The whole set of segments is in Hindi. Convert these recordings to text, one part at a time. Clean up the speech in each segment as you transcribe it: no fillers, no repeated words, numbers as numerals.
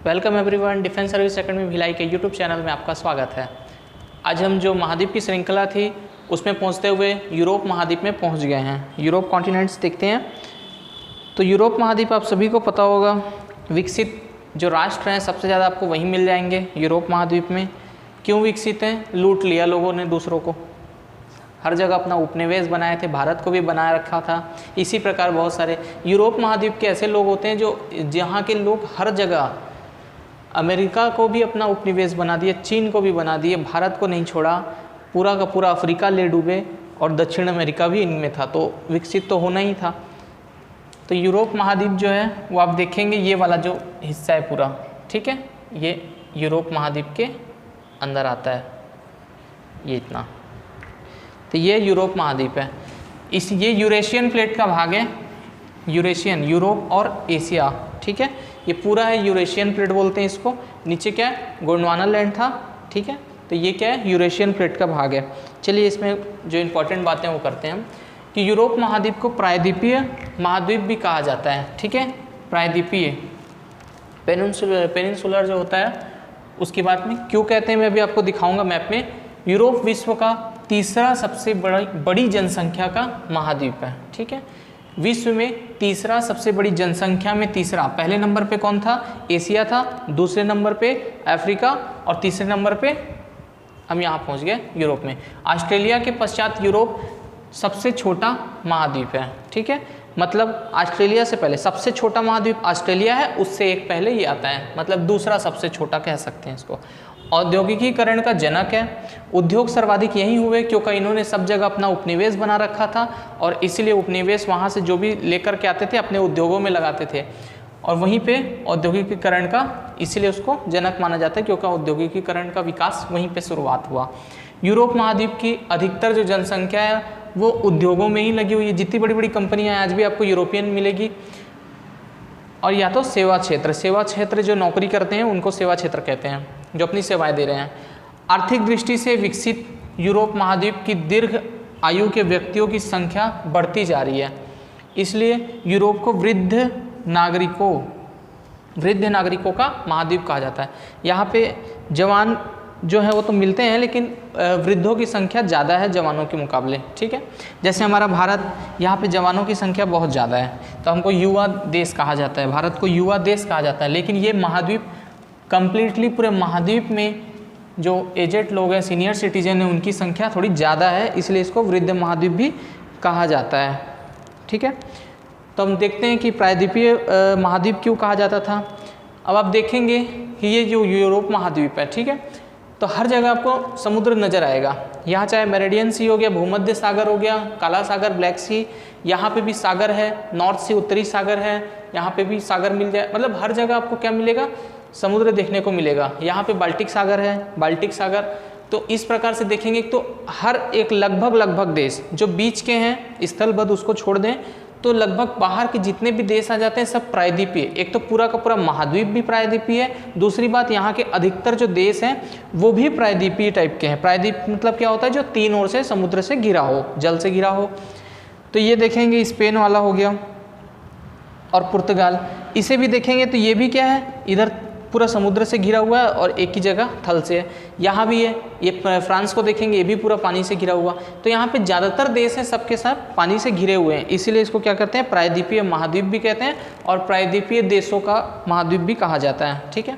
Welcome everyone, defence service academy Bhilai के यूट्यूब चैनल में आपका स्वागत है। आज हम जो महाद्वीप की श्रृंखला थी उसमें पहुंचते हुए यूरोप महाद्वीप में पहुंच गए हैं। यूरोप कॉन्टिनेंट्स देखते हैं। तो यूरोप महाद्वीप आप सभी को पता होगा, विकसित जो राष्ट्र हैं सबसे ज़्यादा आपको वहीं मिल जाएंगे यूरोप महाद्वीप में। क्यों विकसित हैं? लूट लिया लोगों ने दूसरों को, हर जगह अपना उपनिवेश बनाए थे, भारत को भी बनाए रखा था। इसी प्रकार बहुत सारे यूरोप महाद्वीप के ऐसे लोग होते हैं जो जहाँ के लोग हर जगह, अमेरिका को भी अपना उपनिवेश बना दिए, चीन को भी बना दिए, भारत को नहीं छोड़ा, पूरा का पूरा अफ्रीका ले डूबे और दक्षिण अमेरिका भी इनमें था। तो विकसित तो होना ही था। तो यूरोप महाद्वीप जो है वो आप देखेंगे, ये वाला जो हिस्सा है पूरा, ठीक है, ये यूरोप महाद्वीप के अंदर आता है, ये इतना। तो ये यूरोप महाद्वीप है। ये यूरेशियन प्लेट का भाग है। यूरेशियन, यूरोप और एशिया, ठीक है, ये पूरा है यूरेशियन प्लेट बोलते हैं इसको। नीचे क्या है? गोंडवाना लैंड था, ठीक है। तो ये क्या है? यूरेशियन प्लेट का भाग है। चलिए इसमें जो इंपॉर्टेंट बातें वो करते हैं हम, कि यूरोप महाद्वीप को प्रायद्वीपीय महाद्वीप भी कहा जाता है, ठीक है। प्रायद्वीपीय, पेनिनसुलर जो होता है उसकी बात में क्यों कहते हैं मैं अभी आपको दिखाऊंगा मैप में। यूरोप विश्व का तीसरा सबसे बड़ी जनसंख्या का महाद्वीप है, ठीक है। विश्व में तीसरा सबसे बड़ी जनसंख्या में तीसरा, पहले नंबर पे कौन था? एशिया था, दूसरे नंबर पे अफ्रीका और तीसरे नंबर पे हम यहाँ पहुँच गए यूरोप में। ऑस्ट्रेलिया के पश्चात यूरोप सबसे छोटा महाद्वीप है, ठीक है। मतलब ऑस्ट्रेलिया से पहले सबसे छोटा महाद्वीप ऑस्ट्रेलिया है, उससे एक पहले ये आता है, मतलब दूसरा सबसे छोटा कह सकते हैं इसको। औद्योगिकीकरण का जनक है। उद्योग सर्वाधिक यहीं हुए क्योंकि इन्होंने सब जगह अपना उपनिवेश बना रखा था और इसीलिए उपनिवेश वहाँ से जो भी लेकर के आते थे अपने उद्योगों में लगाते थे, और वहीं पे औद्योगिकीकरण का इसीलिए उसको जनक माना जाता है क्योंकि औद्योगिकीकरण का विकास वहीं पे शुरुआत हुआ। यूरोप महाद्वीप की अधिकतर जो जनसंख्या है वो उद्योगों में ही लगी हुई है। जितनी बड़ी बड़ी कंपनियाँ हैं आज भी आपको यूरोपियन मिलेगी। और या तो सेवा क्षेत्र जो नौकरी करते हैं उनको सेवा क्षेत्र कहते हैं, जो अपनी सेवाएं दे रहे हैं। आर्थिक दृष्टि से विकसित यूरोप महाद्वीप की दीर्घ आयु के व्यक्तियों की संख्या बढ़ती जा रही है, इसलिए यूरोप को वृद्ध नागरिकों का महाद्वीप कहा जाता है। यहाँ पे जवान जो है वो तो मिलते हैं, लेकिन वृद्धों की संख्या ज़्यादा है जवानों के मुकाबले, ठीक है। जैसे हमारा भारत, यहाँ पे जवानों की संख्या बहुत ज़्यादा है, तो हमको युवा देश कहा जाता है, भारत को युवा देश कहा जाता है। लेकिन ये महाद्वीप कंप्लीटली, पूरे महाद्वीप में जो एजेड लोग हैं, सीनियर सिटीजन हैं, उनकी संख्या थोड़ी ज़्यादा है, इसलिए इसको वृद्ध महाद्वीप भी कहा जाता है, ठीक है। तो हम देखते हैं कि प्रायद्वीपीय महाद्वीप क्यों कहा जाता था। अब आप देखेंगे कि ये जो यूरोप महाद्वीप है, ठीक है, तो हर जगह आपको समुद्र नज़र आएगा। यहाँ चाहे मेरिडियन सी हो गया, भूमध्य सागर हो गया, काला सागर, ब्लैक सी, यहाँ पे भी सागर है, नॉर्थ सी उत्तरी सागर है, यहाँ पे भी सागर मिल जाए, मतलब हर जगह आपको क्या मिलेगा? समुद्र देखने को मिलेगा। यहाँ पे बाल्टिक सागर है, बाल्टिक सागर। तो इस प्रकार से देखेंगे तो हर एक लगभग देश जो बीच के हैं, स्थलबद्ध उसको छोड़ दें तो लगभग बाहर के जितने भी देश आ जाते हैं सब प्रायद्वीपीय। एक तो पूरा का पूरा महाद्वीप भी प्रायद्वीपीय है, दूसरी बात यहाँ के अधिकतर जो देश हैं वो भी प्रायद्वीपीय टाइप के हैं। प्रायद्वीप मतलब क्या होता है? जो तीन ओर से समुद्र से घिरा हो, जल से घिरा हो। तो ये देखेंगे स्पेन वाला हो गया और पुर्तगाल, इसे भी देखेंगे तो ये भी क्या है? इधर पूरा समुद्र से घिरा हुआ है और एक ही जगह थल से है। यहाँ भी है, ये फ्रांस को देखेंगे, ये भी पूरा पानी से घिरा हुआ। तो यहाँ पे ज़्यादातर देश हैं, सबके सब पानी से घिरे हुए हैं, इसीलिए इसको क्या कहते हैं? प्रायद्वीपीय महाद्वीप भी कहते हैं और प्रायद्वीपीय देशों का महाद्वीप भी कहा जाता है, ठीक है।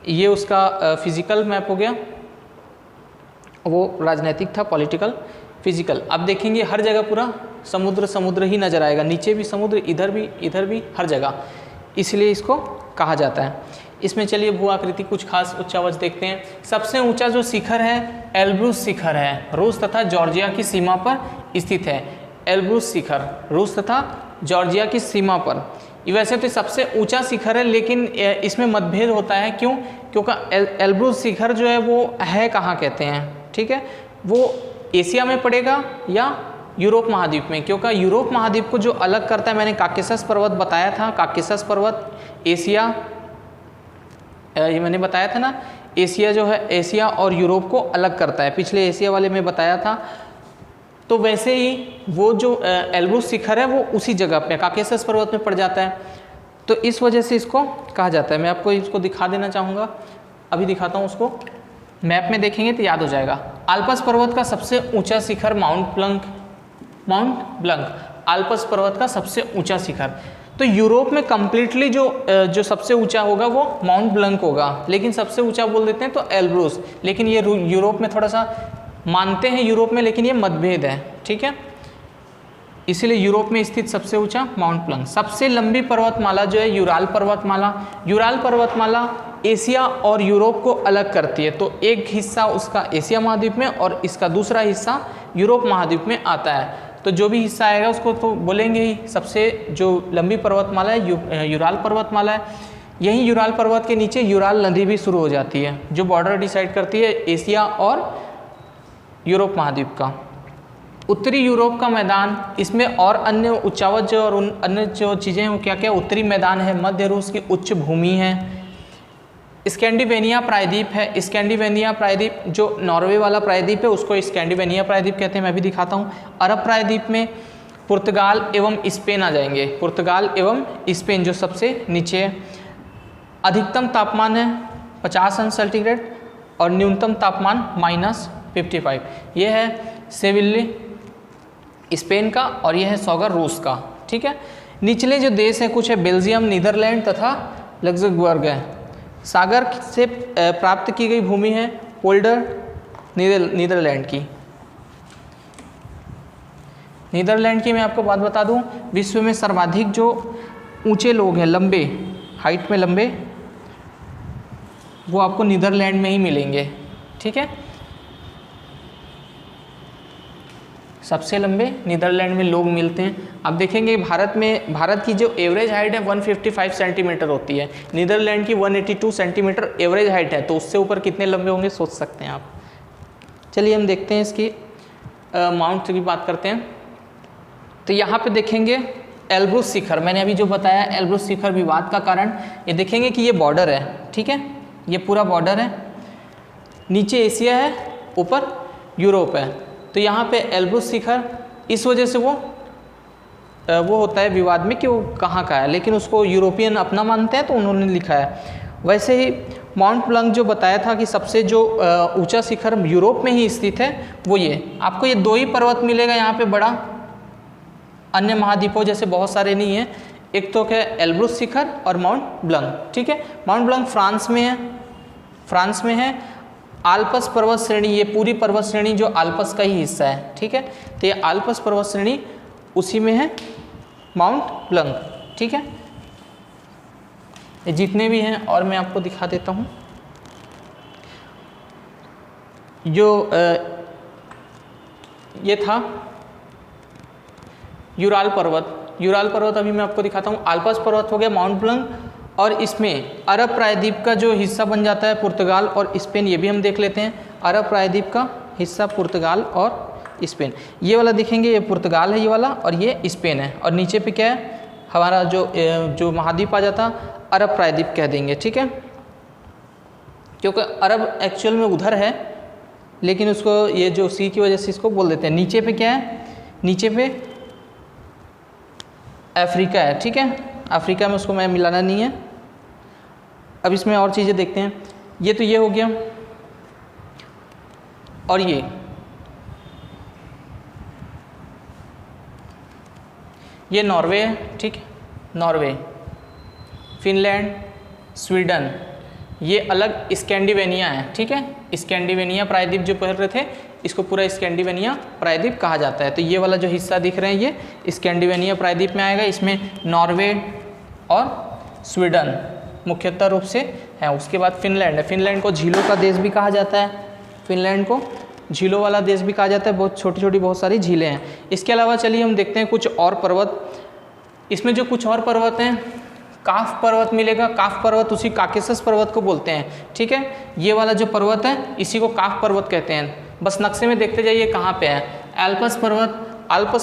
ये उसका फिजिकल मैप हो गया, वो राजनैतिक था, पॉलिटिकल, फिजिकल। अब देखेंगे हर जगह पूरा समुद्र ही नज़र आएगा, नीचे भी समुद्र, इधर भी, हर जगह, इसलिए इसको कहा जाता है। इसमें चलिए भू आकृति कुछ खास उच्चावच देखते हैं। सबसे ऊंचा जो शिखर है एल्ब्रूस शिखर है, रूस तथा जॉर्जिया की सीमा पर स्थित है। एल्ब्रूस शिखर रूस तथा जॉर्जिया की सीमा पर, वैसे तो सबसे ऊंचा शिखर है, लेकिन इसमें मतभेद होता है। क्यों? क्योंकि एल्ब्रूस शिखर जो है वो है कहाँ कहते हैं, ठीक है, वो एशिया में पड़ेगा या यूरोप महाद्वीप में? क्योंकि यूरोप महाद्वीप को जो अलग करता है, मैंने काकेशस पर्वत बताया था, काकेशस पर्वत एशिया, ये मैंने बताया था ना, एशिया जो है, एशिया और यूरोप को अलग करता है, पिछले एशिया वाले में बताया था। तो वैसे ही वो जो एल्ब्रूस शिखर है वो उसी जगह पे काकेशस पर्वत में पड़ जाता है। तो इस वजह से इसको कहा जाता है। मैं आपको इसको दिखा देना चाहूँगा, अभी दिखाता हूँ उसको। मैप में देखेंगे तो याद हो जाएगा। आल्प्स पर्वत का सबसे ऊंचा शिखर माउंट ब्लंक, आल्प्स पर्वत का सबसे ऊंचा शिखर। तो यूरोप में कंप्लीटली जो सबसे ऊंचा होगा वो माउंट ब्लंक होगा, लेकिन सबसे ऊंचा बोल देते हैं तो एल्ब्रूस। लेकिन ये यूरोप में थोड़ा सा मानते हैं यूरोप में, लेकिन ये मतभेद है, ठीक है। इसीलिए यूरोप में स्थित सबसे ऊंचा माउंट ब्लंक। सबसे लंबी पर्वतमाला जो है यूराल पर्वतमाला। यूराल पर्वतमाला एशिया और यूरोप को अलग करती है। तो एक हिस्सा उसका एशिया महाद्वीप में और इसका दूसरा हिस्सा यूरोप महाद्वीप में आता है। तो जो भी हिस्सा आएगा उसको तो बोलेंगे ही। सबसे जो लंबी पर्वतमाला है यूराल पर्वतमाला है। यहीं यूराल पर्वत के नीचे यूराल नदी भी शुरू हो जाती है, जो बॉर्डर डिसाइड करती है एशिया और यूरोप महाद्वीप का। उत्तरी यूरोप का मैदान, इसमें और अन्य उच्चावच जो और अन्य जो चीज़ें हैं वो क्या क्या, उत्तरी मैदान है, मध्य रूस की उच्च भूमि है। स्कैंडिनेविया प्रायद्वीप है। स्कैंडिनेविया प्रायद्वीप जो नॉर्वे वाला प्रायद्वीप है उसको स्कैंडिनेविया प्रायद्वीप कहते हैं। मैं भी दिखाता हूँ। अरब प्रायद्वीप में पुर्तगाल एवं स्पेन आ जाएंगे। पुर्तगाल एवं स्पेन जो सबसे नीचे है। अधिकतम तापमान है 50 अंश सेंटीग्रेड और न्यूनतम तापमान -55। ये है सेविल्ले स्पेन का और यह है सौगर रूस का, ठीक है। निचले जो देश हैं कुछ है बेल्जियम, नीदरलैंड तथा लग्जमबर्ग है। सागर से प्राप्त की गई भूमि है पोल्डर नीदरलैंड की। नीदरलैंड की मैं आपको बात बता दूं, विश्व में सर्वाधिक जो ऊंचे लोग हैं, लंबे हाइट में लंबे, वो आपको नीदरलैंड में ही मिलेंगे, ठीक है। सबसे लंबे नीदरलैंड में लोग मिलते हैं। अब देखेंगे भारत की जो एवरेज हाइट है 155 सेंटीमीटर होती है। नीदरलैंड की 182 सेंटीमीटर एवरेज हाइट है। तो उससे ऊपर कितने लंबे होंगे सोच सकते हैं आप। चलिए हम देखते हैं इसकी माउंट की बात करते हैं। तो यहाँ पे देखेंगे एल्ब्रूस शिखर, मैंने अभी जो बताया एल्ब्रूस शिखर विवाद का कारण, ये देखेंगे कि ये बॉर्डर है, ठीक है। ये पूरा बॉर्डर है, नीचे एशिया है, ऊपर यूरोप है। तो यहाँ पे एल्ब्रूस शिखर इस वजह से वो होता है विवाद में कि वो कहाँ का है, लेकिन उसको यूरोपियन अपना मानते हैं तो उन्होंने लिखा है। वैसे ही माउंट ब्लंक जो बताया था कि सबसे जो ऊंचा शिखर यूरोप में ही स्थित है वो ये, आपको ये दो ही पर्वत मिलेगा यहाँ पे बड़ा, अन्य महाद्वीपों जैसे बहुत सारे नहीं है। एक तो क्या एल्ब्रूस शिखर और माउंट ब्लंक, ठीक है। माउंट ब्लंक फ्रांस में है। आल्प्स पर्वत श्रेणी, ये पूरी पर्वत श्रेणी जो आल्प्स का ही हिस्सा है, ठीक है। तो ये आल्प्स पर्वत श्रेणी उसी में है माउंट ब्लंक, ठीक है। ये जितने भी हैं और मैं आपको दिखा देता हूँ। जो ये था यूराल पर्वत अभी मैं आपको दिखाता हूँ। आल्प्स पर्वत हो गया माउंट ब्लंक, और इसमें अरब प्रायद्वीप का जो हिस्सा बन जाता है पुर्तगाल और स्पेन, ये भी हम देख लेते हैं। अरब प्रायद्वीप का हिस्सा पुर्तगाल और स्पेन, ये वाला देखेंगे, ये पुर्तगाल है ये वाला, और ये स्पेन है। और नीचे पे क्या है हमारा जो महाद्वीप आ जाता अरब प्रायद्वीप कह देंगे, ठीक है। क्योंकि अरब एक्चुअल में उधर है, लेकिन उसको ये जो सी की वजह से इसको बोल देते हैं। नीचे पे क्या है, नीचे पे अफ्रीका है, ठीक है। अफ्रीका में उसको मैं मिलाना नहीं है। अब इसमें और चीज़ें देखते हैं। ये तो ये हो गया, और ये नॉर्वे है, ठीक है। नॉर्वे, फिनलैंड, स्वीडन, ये अलग स्कैंडिनेविया है, ठीक है। स्कैंडिनेविया प्रायद्वीप जो पढ़ रहे थे, इसको पूरा स्कैंडिनेविया प्रायद्वीप कहा जाता है। तो ये वाला जो हिस्सा दिख रहे हैं ये स्कैंडिनेविया प्रायद्वीप में आएगा। इसमें नॉर्वे और स्वीडन मुख्यतः रूप से है। उसके बाद फिनलैंड है। फिनलैंड को झीलों का देश भी कहा जाता है। फिनलैंड को झीलों वाला देश भी कहा जाता है। बहुत छोटी छोटी बहुत सारी झीलें हैं। इसके अलावा चलिए हम देखते हैं कुछ और पर्वत। इसमें जो कुछ और पर्वत हैं, काफ पर्वत मिलेगा। काफ पर्वत उसी काकेशस पर्वत को बोलते हैं, ठीक है। ये वाला जो पर्वत है इसी को काफ पर्वत कहते हैं। बस नक्शे में देखते जाइए कहाँ पे है। आल्प्स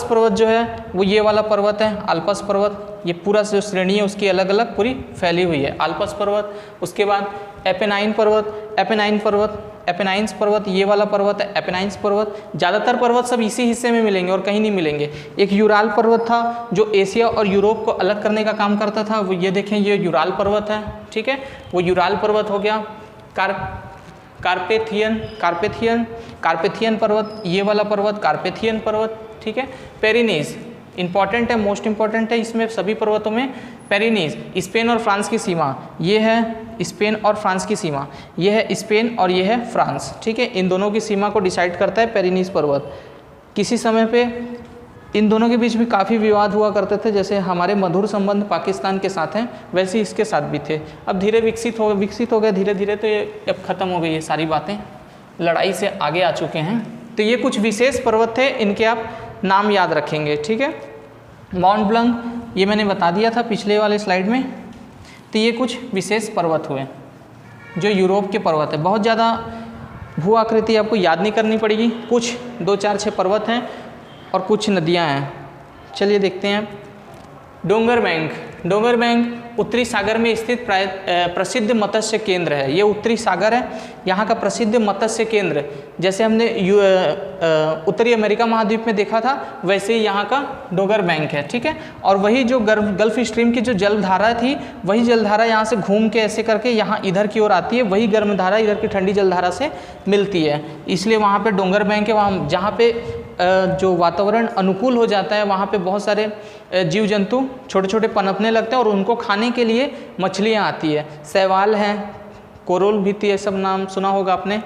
पर्वत जो है वो ये वाला पर्वत है, आल्प्स पर्वत। ये पूरा जो श्रेणी है उसकी अलग अलग पूरी फैली हुई है, आल्प्स पर्वत। उसके बाद एपेनाइन पर्वत एपेनाइंस पर्वत, ये वाला पर्वत है एपेनाइंस पर्वत। ज़्यादातर पर्वत सब इसी हिस्से में मिलेंगे और कहीं नहीं मिलेंगे। एक यूराल पर्वत था जो एशिया और यूरोप को अलग करने का काम करता था, वो ये देखें ये यूराल पर्वत है, ठीक है, वो यूराल पर्वत हो गया। कार्पेथियन पर्वत, ये वाला पर्वत कार्पेथियन पर्वत, ठीक है। पेरिनीज इंपॉर्टेंट है, मोस्ट इंपॉर्टेंट है इसमें सभी पर्वतों में। पेरिनीज स्पेन और फ्रांस की सीमा, ये है स्पेन और फ्रांस की सीमा, ये है स्पेन और ये है फ्रांस, ठीक है। इन दोनों की सीमा को डिसाइड करता है पेरिनीज पर्वत। किसी समय पे इन दोनों के बीच भी काफ़ी विवाद हुआ करते थे, जैसे हमारे मधुर संबंध पाकिस्तान के साथ हैं वैसे ही इसके साथ भी थे। अब धीरे विकसित हो गए धीरे धीरे, तो ये अब ख़त्म हो गई ये सारी बातें, लड़ाई से आगे आ चुके हैं। तो ये कुछ विशेष पर्वत थे, इनके आप नाम याद रखेंगे, ठीक है। माउंट ब्लैंक ये मैंने बता दिया था पिछले वाले स्लाइड में। तो ये कुछ विशेष पर्वत हुए जो यूरोप के पर्वत है। बहुत ज़्यादा भू आकृति आपको याद नहीं करनी पड़ेगी, कुछ 2, 4, 6 पर्वत हैं और कुछ नदियाँ हैं। चलिए देखते हैं। डोंगर बैंक उत्तरी सागर में स्थित प्रसिद्ध मत्स्य केंद्र है। ये उत्तरी सागर है, यहाँ का प्रसिद्ध मत्स्य केंद्र, जैसे हमने उत्तरी अमेरिका महाद्वीप में देखा था वैसे ही यहाँ का डोंगर बैंक है, ठीक है। और वही जो गल्फ स्ट्रीम की जो जलधारा थी, वही जलधारा यहाँ से घूम के ऐसे करके यहाँ इधर की ओर आती है, वही गर्म धारा इधर की ठंडी जलधारा से मिलती है, इसलिए वहाँ पे डोंगर बैंक है। वहाँ जहाँ पे जो वातावरण अनुकूल हो जाता है वहाँ पे बहुत सारे जीव जंतु छोटे छोटे पनपने लगते हैं और उनको खाने के लिए मछलियाँ आती है। शैवाल हैं, कोरल भी थी, ये सब नाम सुना होगा आपने।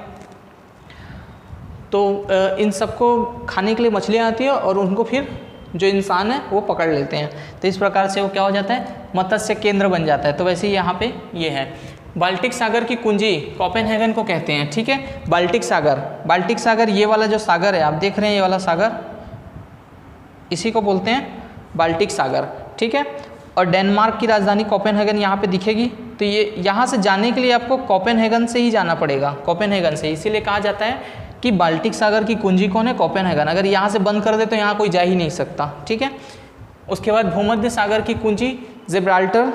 तो इन सबको खाने के लिए मछलियाँ आती है और उनको फिर जो इंसान है वो पकड़ लेते हैं। तो इस प्रकार से वो क्या हो जाता है, मत्स्य केंद्र बन जाता है। तो वैसे ही यहाँ पे ये है। बाल्टिक सागर की कुंजी कोपेनहेगन को कहते हैं, ठीक है। बाल्टिक सागर ये वाला जो सागर है आप देख रहे हैं, ये वाला सागर, इसी को बोलते हैं बाल्टिक सागर, ठीक है। और डेनमार्क की राजधानी कोपेनहेगन यहाँ पे दिखेगी। तो ये यहाँ से जाने के लिए आपको कोपेनहेगन से ही जाना पड़ेगा, कोपेनहेगन से। इसीलिए कहा जाता है कि बाल्टिक सागर की कुंजी कौन है, कोपेनहेगन। अगर यहाँ से बंद कर दे तो यहाँ कोई जा ही नहीं सकता, ठीक है। उसके बाद भूमध्य सागर की कुंजी जिब्राल्टर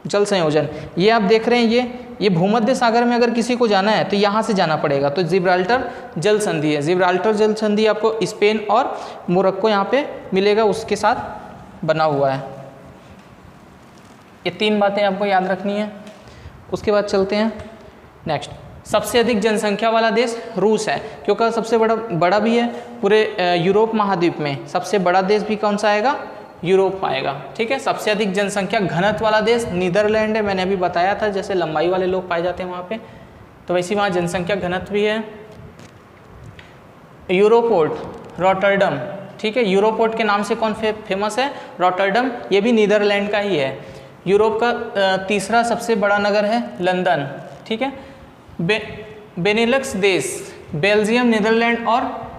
जल संयोजन, ये आप देख रहे हैं, ये भूमध्य सागर में अगर किसी को जाना है तो यहाँ से जाना पड़ेगा। तो जिब्राल्टर जल संधि है, जिब्राल्टर जल संधि आपको स्पेन और मोरक्को यहाँ पे मिलेगा, उसके साथ बना हुआ है। ये 3 बातें आपको याद रखनी है। उसके बाद चलते हैं नेक्स्ट। सबसे अधिक जनसंख्या वाला देश रूस है, क्योंकि सबसे बड़ा भी है पूरे यूरोप महाद्वीप में। सबसे बड़ा देश भी कौन सा आएगा, यूरोप आएगा, ठीक है। सबसे अधिक जनसंख्या घनत्व वाला देश नीदरलैंड है, मैंने अभी बताया था, जैसे लंबाई वाले लोग पाए जाते हैं वहाँ पे, तो वैसे वहाँ जनसंख्या घनत्व भी है। यूरोपोर्ट रॉटरडम, ठीक है। यूरोपोर्ट के नाम से कौन फेमस है, रॉटरडम, ये भी नीदरलैंड का ही है। यूरोप का तीसरा सबसे बड़ा नगर है लंदन, ठीक है। बेनेलक्स देश बेल्जियम, नीदरलैंड और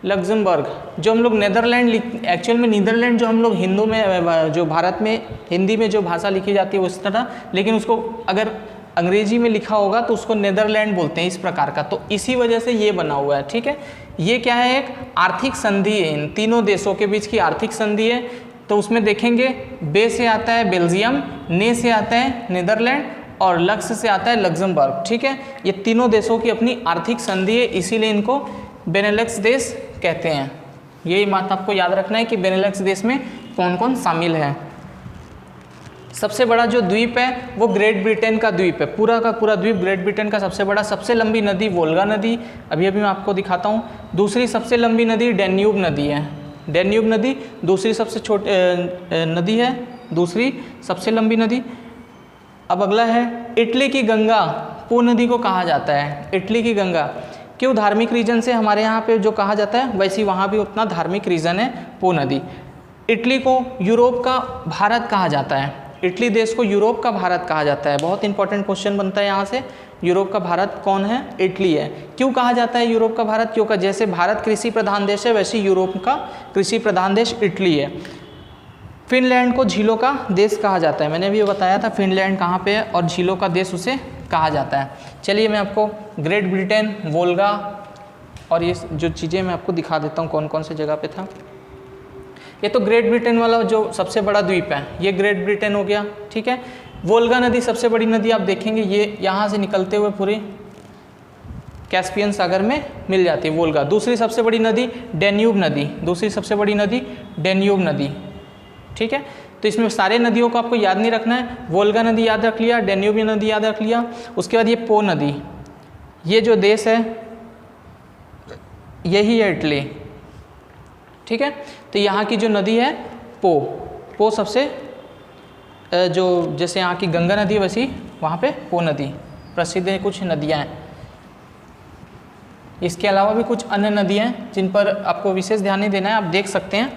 लग्जमबर्ग, जो हम लोग नेदरलैंड, एक्चुअल में नीदरलैंड जो हम लोग हिंदू में, जो भारत में हिंदी में जो भाषा लिखी जाती है उस तरह, लेकिन उसको अगर अंग्रेजी में लिखा होगा तो उसको नेदरलैंड बोलते हैं, इस प्रकार का। तो इसी वजह से ये बना हुआ है, ठीक है। ये क्या है, एक आर्थिक संधि है, इन तीनों देशों के बीच की आर्थिक संधि है। तो उसमें देखेंगे बे से आता है बेल्जियम, ने से आता है नीदरलैंड और लक्स से आता है लग्जमबर्ग, ठीक है। ये तीनों देशों की अपनी आर्थिक संधि है, इसीलिए इनको बेनेलक्स देश कहते हैं। यही बात आपको याद रखना है कि बेनेलक्स देश में कौन कौन शामिल है। सबसे बड़ा जो द्वीप है वो ग्रेट ब्रिटेन का द्वीप है, पूरा का पूरा द्वीप ग्रेट ब्रिटेन का सबसे बड़ा। सबसे लंबी नदी वोल्गा नदी, अभी मैं आपको दिखाता हूँ। दूसरी सबसे लंबी नदी डैन्यूब नदी है, डैन्यूब नदी दूसरी सबसे छोटी नदी है, दूसरी सबसे लंबी नदी। अब अगला है इटली की गंगा, पो नदी को कहा जाता है, इटली की गंगा। क्यों, धार्मिक रीजन से हमारे यहाँ पे जो कहा जाता है वैसे वहाँ भी उतना धार्मिक रीजन है, पो नदी। इटली को यूरोप का भारत कहा जाता है, इटली देश को यूरोप का भारत कहा जाता है। बहुत इंपॉर्टेंट क्वेश्चन बनता है यहाँ से, यूरोप का भारत कौन है, इटली है। क्यों कहा जाता है यूरोप का भारत, क्योंकि जैसे भारत कृषि प्रधान देश है वैसे यूरोप का कृषि प्रधान देश इटली है। फिनलैंड को झीलों का देश कहा जाता है, मैंने भी बताया था फिनलैंड कहाँ पे है और झीलों का देश उसे कहा जाता है। चलिए मैं आपको ग्रेट ब्रिटेन, वोल्गा और ये जो चीज़ें मैं आपको दिखा देता हूँ कौन कौन से जगह पे था। ये तो ग्रेट ब्रिटेन वाला जो सबसे बड़ा द्वीप है ये ग्रेट ब्रिटेन हो गया, ठीक है। वोल्गा नदी सबसे बड़ी नदी आप देखेंगे, ये यहाँ से निकलते हुए पूरी कैस्पियन सागर में मिल जाती है वोल्गा। दूसरी सबसे बड़ी नदी डेन्यूब नदी, दूसरी सबसे बड़ी नदी डेन्यूब नदी, ठीक है। तो इसमें सारे नदियों को आपको याद नहीं रखना है, वोल्गा नदी याद रख लिया, डेन्यूब नदी याद रख लिया। उसके बाद ये पो नदी, ये जो देश है यही है इटली, ठीक है। तो यहाँ की जो नदी है पो सबसे जो जैसे यहाँ की गंगा नदी वैसी वहाँ पे पो नदी प्रसिद्ध है, कुछ नदियाँ हैं। इसके अलावा भी कुछ अन्य नदियाँ हैं जिन पर आपको विशेष ध्यान नहीं देना है, आप देख सकते हैं।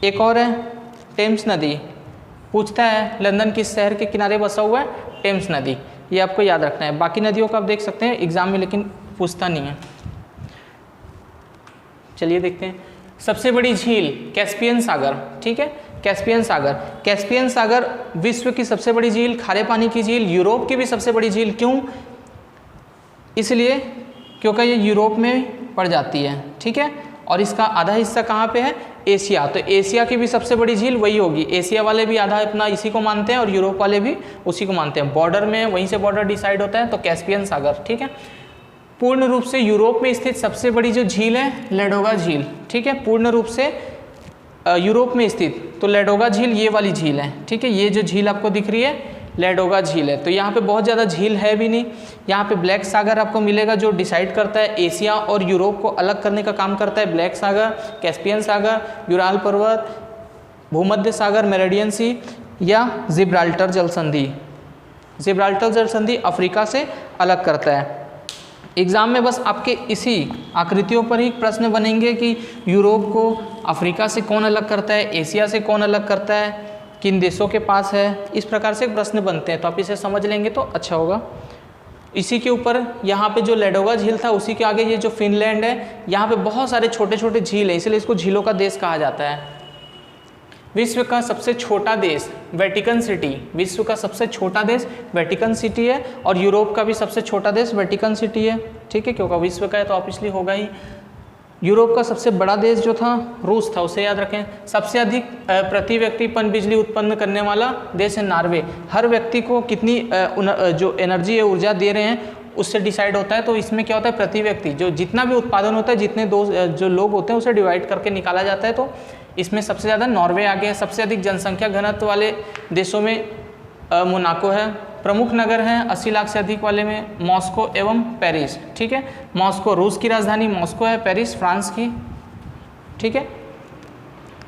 एक और है टेम्स नदी, पूछता है लंदन किस शहर के किनारे बसा हुआ है, टेम्स नदी, ये आपको याद रखना है। बाकी नदियों को आप देख सकते हैं एग्जाम में, लेकिन पूछता नहीं है। चलिए देखते हैं। सबसे बड़ी झील कैस्पियन सागर, ठीक है, कैस्पियन सागर। कैस्पियन सागर विश्व की सबसे बड़ी झील, खारे पानी की झील, यूरोप की भी सबसे बड़ी झील। क्यों? इसलिए क्योंकि ये यूरोप में पड़ जाती है, ठीक है, और इसका आधा हिस्सा कहाँ पे है, एशिया। तो एशिया की भी सबसे बड़ी झील वही होगी। एशिया वाले भी आधा अपना इसी को मानते हैं और यूरोप वाले भी उसी को मानते हैं। बॉर्डर में वहीं से बॉर्डर डिसाइड होता है, तो कैस्पियन सागर, ठीक है। पूर्ण रूप से यूरोप में स्थित सबसे बड़ी जो झील है लैडोगा झील, ठीक है, पूर्ण रूप से यूरोप में स्थित। तो लैडोगा झील ये वाली झील है, ठीक है, ये जो झील आपको दिख रही है लैडोगा झील है। तो यहाँ पे बहुत ज़्यादा झील है भी नहीं। यहाँ पे ब्लैक सागर आपको मिलेगा जो डिसाइड करता है एशिया और यूरोप को अलग करने का काम करता है। ब्लैक सागर, कैस्पियन सागर, यूराल पर्वत, भूमध्य सागर, मेरिडियन सी या जिब्राल्टर जल संधि। जिब्राल्टर जल संधि अफ्रीका से अलग करता है। एग्ज़ाम में बस आपके इसी आकृतियों पर ही प्रश्न बनेंगे कि यूरोप को अफ्रीका से कौन अलग करता है, एशिया से कौन अलग करता है, किन देशों के पास है, इस प्रकार से प्रश्न बनते हैं। तो आप इसे समझ लेंगे तो अच्छा होगा। इसी के ऊपर यहाँ पे जो लैडोगा झील था उसी के आगे ये जो फिनलैंड है, यहाँ पे बहुत सारे छोटे छोटे झील हैं, इसलिए इसको झीलों का देश कहा जाता है। विश्व का सबसे छोटा देश वेटिकन सिटी, विश्व का सबसे छोटा देश वेटिकन सिटी है, और यूरोप का भी सबसे छोटा देश वेटिकन सिटी है, ठीक है, क्योंकि विश्व का है तो ऑब्वियसली होगा ही। यूरोप का सबसे बड़ा देश जो था रूस था, उसे याद रखें। सबसे अधिक प्रति व्यक्ति पनबिजली उत्पन्न करने वाला देश है नॉर्वे। हर व्यक्ति को कितनी जो एनर्जी है, ऊर्जा दे रहे हैं, उससे डिसाइड होता है। तो इसमें क्या होता है, प्रति व्यक्ति जो जितना भी उत्पादन होता है, जितने जो लोग होते हैं उसे डिवाइड करके निकाला जाता है। तो इसमें सबसे ज़्यादा नॉर्वे आगे है। सबसे अधिक जनसंख्या घनत्व वाले देशों में मोनाको है। प्रमुख नगर हैं 80 लाख से अधिक वाले में मॉस्को एवं पेरिस, ठीक है। मॉस्को रूस की राजधानी मॉस्को है, पेरिस फ्रांस की, ठीक है,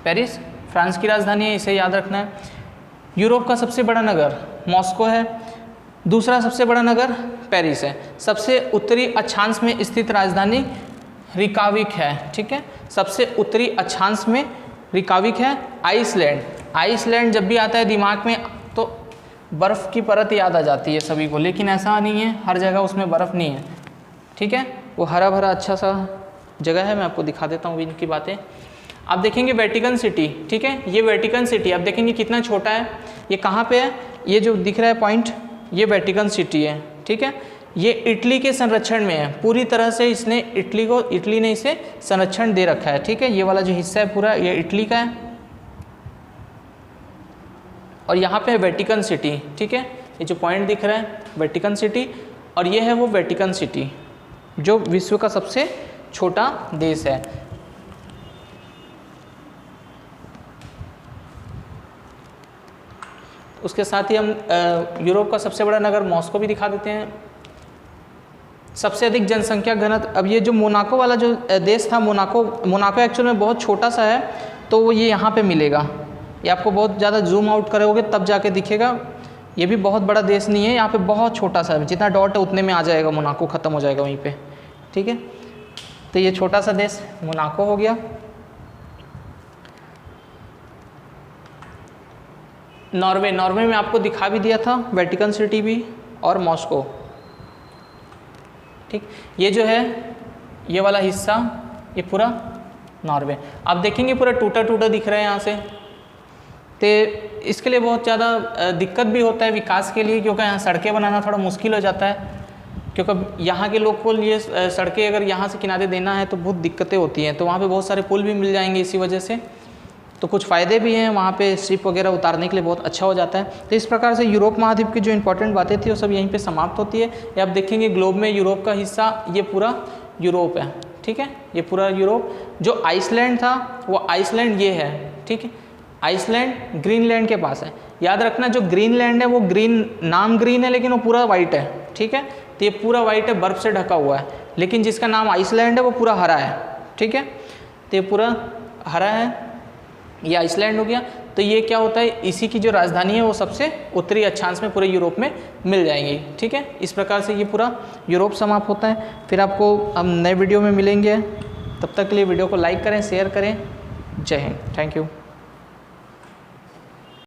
पेरिस फ्रांस की राजधानी है, इसे याद रखना है। यूरोप का सबसे बड़ा नगर मॉस्को है, दूसरा सबसे बड़ा नगर पेरिस है। सबसे उत्तरी अक्षांश में स्थित राजधानी रिकाविक है, ठीक है, सबसे उत्तरी अक्षांश में रिकाविक है। आइसलैंड, आइसलैंड जब भी आता है दिमाग में तो बर्फ़ की परत याद आ जाती है सभी को, लेकिन ऐसा नहीं है, हर जगह उसमें बर्फ़ नहीं है, ठीक है, वो हरा भरा अच्छा सा जगह है। मैं आपको दिखा देता हूँ इनकी बातें। आप देखेंगे वेटिकन सिटी, ठीक है, ये वेटिकन सिटी आप देखेंगे कितना छोटा है। ये कहाँ पे है, ये जो दिख रहा है पॉइंट, ये वेटिकन सिटी है, ठीक है। ये इटली के संरक्षण में है, पूरी तरह से इसने इटली ने इसे संरक्षण दे रखा है, ठीक है। ये वाला जो हिस्सा है पूरा ये इटली का है, और यहाँ पे है वेटिकन सिटी, ठीक है। ये जो पॉइंट दिख रहा है वेटिकन सिटी, और ये है वो वेटिकन सिटी जो विश्व का सबसे छोटा देश है। उसके साथ ही हम यूरोप का सबसे बड़ा नगर मॉस्को भी दिखा देते हैं। सबसे अधिक जनसंख्या घनत्व, अब ये जो मोनाको वाला जो देश था, मोनाको एक्चुअल में बहुत छोटा सा है, तो वो ये यहाँ पे मिलेगा। ये आपको बहुत ज़्यादा जूम आउट करोगे तब जाके दिखेगा। ये भी बहुत बड़ा देश नहीं है, यहाँ पे बहुत छोटा सा है, जितना डॉट है उतने में आ जाएगा, मोनाको ख़त्म हो जाएगा वहीं पे, ठीक है। तो ये छोटा सा देश मोनाको हो गया। नॉर्वे, नॉर्वे में आपको दिखा भी दिया था, वेटिकन सिटी भी और मॉस्को, ठीक। ये जो है ये वाला हिस्सा ये पूरा नॉर्वे, आप देखेंगे पूरा टूटा टूटा दिख रहा है यहाँ से। तो इसके लिए बहुत ज़्यादा दिक्कत भी होता है विकास के लिए, क्योंकि यहाँ सड़कें बनाना थोड़ा मुश्किल हो जाता है, क्योंकि यहाँ के लोग को लिए सड़कें अगर यहाँ से किनारे देना है तो बहुत दिक्कतें होती हैं। तो वहाँ पे बहुत सारे पुल भी मिल जाएंगे इसी वजह से। तो कुछ फ़ायदे भी हैं, वहाँ पे शिप वगैरह उतारने के लिए बहुत अच्छा हो जाता है। तो इस प्रकार से यूरोप महाद्वीप की जो इंपॉर्टेंट बातें थी वो सब यहीं पे समाप्त होती है। ये आप देखेंगे ग्लोब में यूरोप का हिस्सा ये पूरा यूरोप है, ठीक है, ये पूरा यूरोप। जो आइसलैंड था वो आइसलैंड ये है, ठीक है, आइसलैंड ग्रीनलैंड के पास है। याद रखना जो ग्रीनलैंड है वो नाम ग्रीन है लेकिन वो पूरा वाइट है, ठीक है, तो ये पूरा वाइट है, बर्फ़ से ढका हुआ है। लेकिन जिसका नाम आइसलैंड है वो पूरा हरा है, ठीक है, तो ये पूरा हरा है, ये आइसलैंड हो गया। तो ये क्या होता है, इसी की जो राजधानी है वो सबसे उत्तरी अक्षांश में पूरे यूरोप में मिल जाएंगी, ठीक है। इस प्रकार से ये पूरा यूरोप समाप्त होता है। फिर आपको हम नए वीडियो में मिलेंगे, तब तक के लिए वीडियो को लाइक करें, शेयर करें। जय हिंद, थैंक यू।